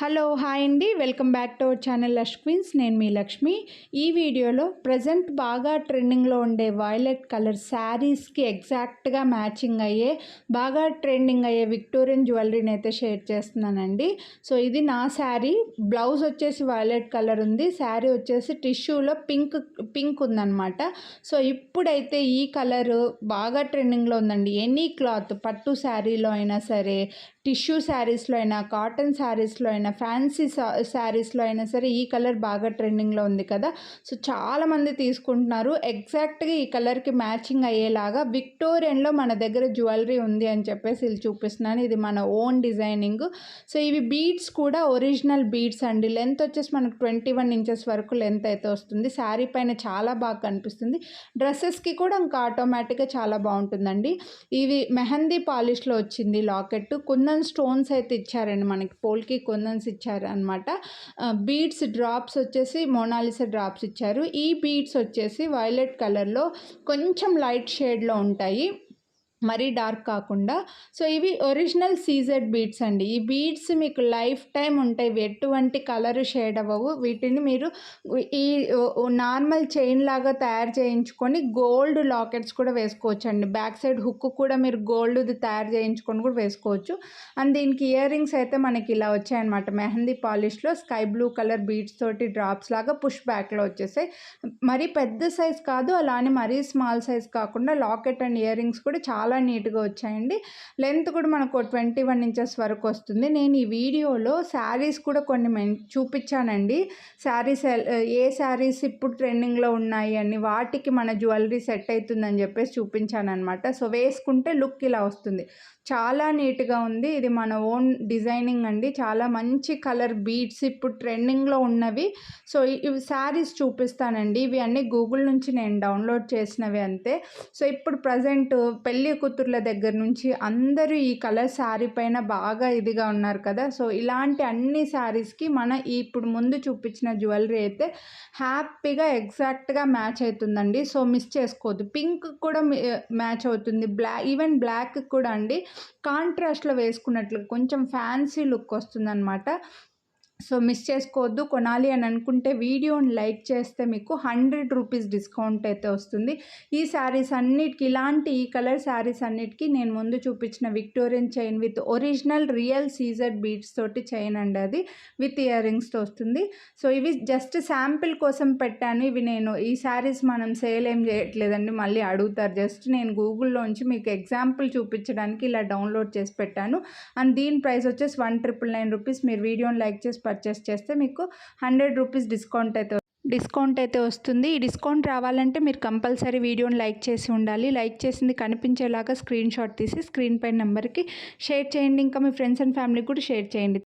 Hello hi అండి, welcome back to our channel Lush Queens. నేను మీ లక్ష్మి. ఈ వీడియోలో ప్రజెంట్ బాగా ట్రెండింగ్లో ఉండే వైలెట్ కలర్ శారీస్కి ఎగ్జాక్ట్గా మ్యాచింగ్ అయ్యే బాగా ట్రెండింగ్ అయ్యే విక్టోరియన్ జ్యువెలరీని అయితే షేర్ చేస్తున్నానండి. సో ఇది నా శారీ. బ్లౌజ్ వచ్చేసి వైలెట్ కలర్ ఉంది, శారీ వచ్చేసి టిష్యూలో పింక్ ఉందన్నమాట. సో ఇప్పుడైతే ఈ కలర్ బాగా ట్రెండింగ్లో ఉందండి. ఎనీ క్లాత్, పట్టు శారీలో అయినా సరే, టిష్యూ శారీస్లో అయినా, కాటన్ శారీస్లో అయినా, ఫ్యాన్సీ శారీస్లో అయినా సరే ఈ కలర్ బాగా ట్రెండింగ్లో ఉంది కదా. సో చాలామంది తీసుకుంటున్నారు. ఎగ్జాక్ట్గా ఈ కలర్కి మ్యాచింగ్ అయ్యేలాగా విక్టోరియన్లో మన దగ్గర జ్యువెలరీ ఉంది అని చెప్పేసి ఇది చూపిస్తున్నాను. ఇది మన ఓన్ డిజైనింగ్. సో ఇవి బీడ్స్ కూడా ఒరిజినల్ బీడ్స్ అండి. లెంత్ వచ్చేసి మనకు 21 ఇంచెస్ వరకు లెంత్ అయితే వస్తుంది. శారీ పైన చాలా బాగా కనిపిస్తుంది. డ్రెస్సెస్కి కూడా ఇంకా ఆటోమేటిక్గా చాలా బాగుంటుందండి. ఇది మెహందీ పాలిష్లో వచ్చింది లాకెట్. కుందన్ స్టోన్స్ అయితే ఇచ్చారండి, మనకి పోల్కి కుందన్స్ ఇచ్చారు అనమాట. బీడ్స్ డ్రాప్స్ వచ్చేసి మోనాలిసా డ్రాప్స్ ఇచ్చారు. ఈ బీడ్స్ వచ్చేసి వైలెట్ కలర్లో కొంచెం లైట్ షేడ్లో ఉంటాయి, మరీ డార్క్ కాకుండా. సో ఇవి ఒరిజినల్ సీజెడ్ బీడ్స్ అండి. ఈ బీడ్స్ మీకు లైఫ్ టైం ఉంటాయి, ఎటువంటి కలర్ షేడ్ అవ్వవు. వీటిని మీరు ఈ నార్మల్ చైన్ లాగా తయారు చేయించుకొని గోల్డ్ లాకెట్స్ కూడా వేసుకోవచ్చు అండి. బ్యాక్ సైడ్ హుక్ కూడా మీరు గోల్డ్ది తయారు చేయించుకొని కూడా వేసుకోవచ్చు. అండ్ దీనికి ఇయర్ రింగ్స్ అయితే మనకి ఇలా వచ్చాయన్నమాట. మెహందీ పాలిష్లో స్కై బ్లూ కలర్ బీడ్స్ తోటి డ్రాప్స్ లాగా పుష్ బ్యాక్లో వచ్చేసాయి. మరీ పెద్ద సైజ్ కాదు, అలానే మరీ స్మాల్ సైజ్ కాకుండా లాకెట్ అండ్ ఇయర్ రింగ్స్ కూడా చాలా నీట్గా వచ్చాయండి. లెంత్ కూడా మనకు 21 ఇంచెస్ వరకు వస్తుంది. నేను ఈ వీడియోలో శారీస్ కూడా కొన్ని చూపించానండి. శారీస్ ఏ శారీస్ ఇప్పుడు ట్రెండింగ్లో ఉన్నాయి అని, వాటికి మన జ్యువెలరీ సెట్ అవుతుందని చెప్పేసి చూపించాను అనమాట. సో వేసుకుంటే లుక్ ఇలా వస్తుంది. చాలా నీట్గా ఉంది. ఇది మన ఓన్ డిజైనింగ్ అండి. చాలా మంచి కలర్ బీడ్స్ ఇప్పుడు ట్రెండింగ్లో ఉన్నవి. సో ఇవి శారీస్ చూపిస్తానండి. ఇవి అన్నీ గూగుల్ నుంచి నేను డౌన్లోడ్ చేసినవి అంతే. సో ఇప్పుడు ప్రజెంట్ పెళ్ళి కూతుర్ల దగ్గర నుంచి అందరూ ఈ కలర్ శారీ పైన బాగా ఇదిగా ఉన్నారు కదా. సో ఇలాంటి అన్ని శారీస్కి మన ఇప్పుడు ముందు చూపించిన జ్యువెలరీ అయితే హ్యాపీగా ఎగ్జాక్ట్గా మ్యాచ్ అవుతుందండి. సో మిస్ చేసుకోవద్దు. పింక్ కూడా మ్యాచ్ అవుతుంది, ఈవెన్ బ్లాక్ కూడా అండి. కాంట్రాస్ట్లో వేసుకున్నట్లు కొంచెం ఫ్యాన్సీ లుక్ వస్తుందన్నమాట. సో మిస్ చేసుకోవద్దు. కొనాలి అని అనుకుంటే వీడియోని లైక్ చేస్తే మీకు 100 రూపీస్ డిస్కౌంట్ అయితే వస్తుంది. ఈ శారీస్ అన్నిటికీ, ఇలాంటి ఈ కలర్ శారీస్ అన్నిటికీ నేను ముందు చూపించిన Victorian chain with original real CZ beads తోటి చైన్ అండి, అది విత్ ఇయర్ రింగ్స్తో వస్తుంది. సో ఇవి జస్ట్ శాంపిల్ కోసం పెట్టాను. ఇవి నేను ఈ శారీస్ మనం సేల్ ఏం చేయట్లేదండి, మళ్ళీ అడుగుతారు. జస్ట్ నేను గూగుల్లోంచి మీకు ఎగ్జాంపుల్ చూపించడానికి ఇలా డౌన్లోడ్ చేసి పెట్టాను. అండ్ దీని ప్రైస్ వచ్చేసి 1999 రూపీస్. మీరు వీడియోని లైక్ చేసి పర్చేస్ చేస్తే మీకు 100 రూపీస్ డిస్కౌంట్ అయితే వస్తుంది. ఈ డిస్కౌంట్ రావాలంటే మీరు కంపల్సరీ వీడియోని లైక్ చేసి ఉండాలి. లైక్ చేసింది కనిపించేలాగా స్క్రీన్ షాట్ తీసి స్క్రీన్ పైన నెంబర్కి షేర్ చేయండి. ఇంకా మీ ఫ్రెండ్స్ అండ్ ఫ్యామిలీకి కూడా షేర్ చేయండి.